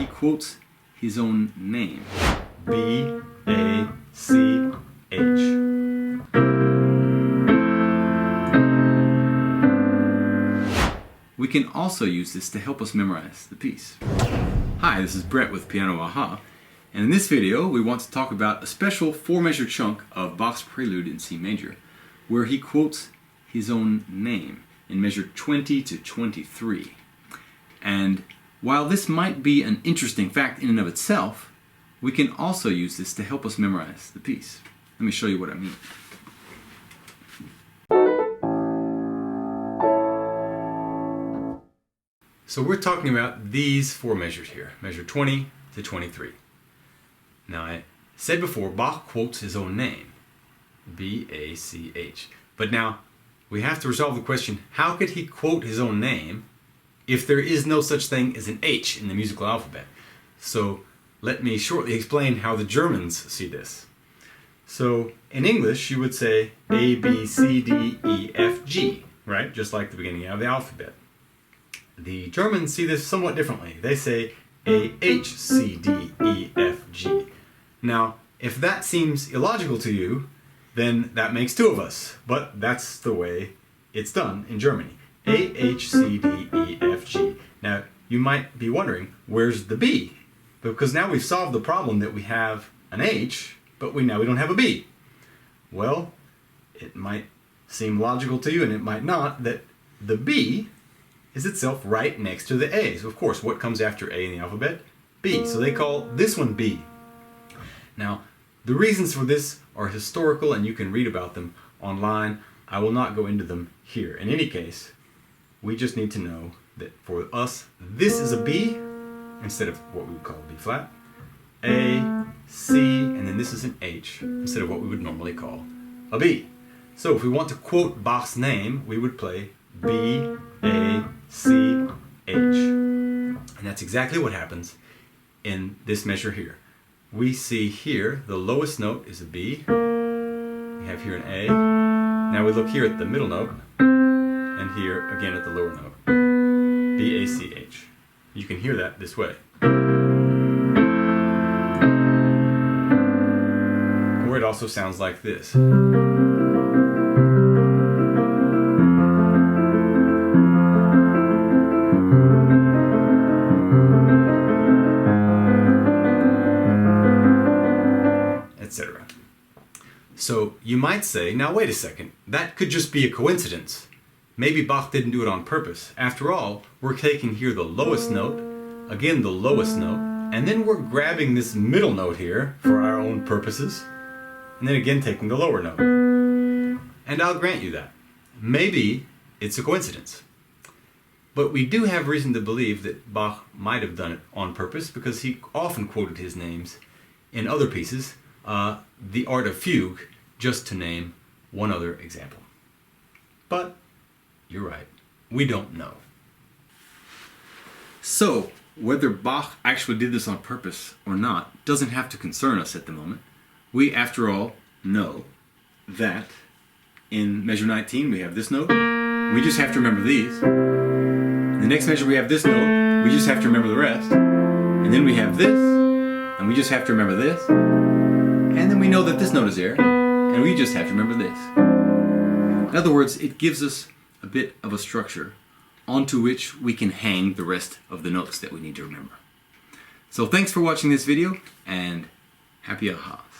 he quotes his own name. B-A-C-H. We can also use this to help us memorize the piece. Hi, this is Brett with Piano Aha, and in this video we want to talk about a special 4-measure chunk of Bach's Prelude in C major, where he quotes his own name in measure 20 to 23. And while this might be an interesting fact in and of itself, we can also use this to help us memorize the piece. Let me show you what I mean. So we're talking about these 4 measures here, measure 20 to 23. Now I said before, Bach quotes his own name, B-A-C-H. But now we have to resolve the question, how could he quote his own name if there is no such thing as an H in the musical alphabet? So let me shortly explain how the Germans see this. So in English you would say A, B, C, D, E, F, G, right? Just like the beginning of the alphabet. The Germans see this somewhat differently. They say A, H, C, D, E, F, G. Now, if that seems illogical to you, then that makes 2 of us. But that's the way it's done in Germany. A, H, C, D, E, F, G. Now, you might be wondering, where's the B? Because now we've solved the problem that we have an H, but now we don't have a B. Well, it might seem logical to you, and it might not, that the B is itself right next to the A. So of course, what comes after A in the alphabet? B. So they call this one B. Now, the reasons for this are historical, and you can read about them online. I will not go into them here. In any case, we just need to know that for us, this is a B instead of what we would call a B flat, A, C, and then this is an H instead of what we would normally call a B. So if we want to quote Bach's name, we would play B, A, C, H. And that's exactly what happens in this measure here. We see here the lowest note is a B. We have here an A. Now we look here at the middle note, and here again at the lower note. B, A, C, H. You can hear that this way. Or it also sounds like this. Etc. So you might say, now wait a second, that could just be a coincidence. Maybe Bach didn't do it on purpose. After all, we're taking here the lowest note, again the lowest note, and then we're grabbing this middle note here for our own purposes, and then again taking the lower note. And I'll grant you that. Maybe it's a coincidence. But we do have reason to believe that Bach might have done it on purpose, because he often quoted his names in other pieces, the Art of Fugue, just to name one other example. But you're right, we don't know. So, whether Bach actually did this on purpose or not doesn't have to concern us at the moment. We, after all, know that in measure 19 we have this note. We just have to remember these. In the next measure we have this note. We just have to remember the rest. And then we have this, and we just have to remember this. And then we know that this note is there, and we just have to remember this. In other words, it gives us a bit of a structure onto which we can hang the rest of the notes that we need to remember. So thanks for watching this video, and happy ahas.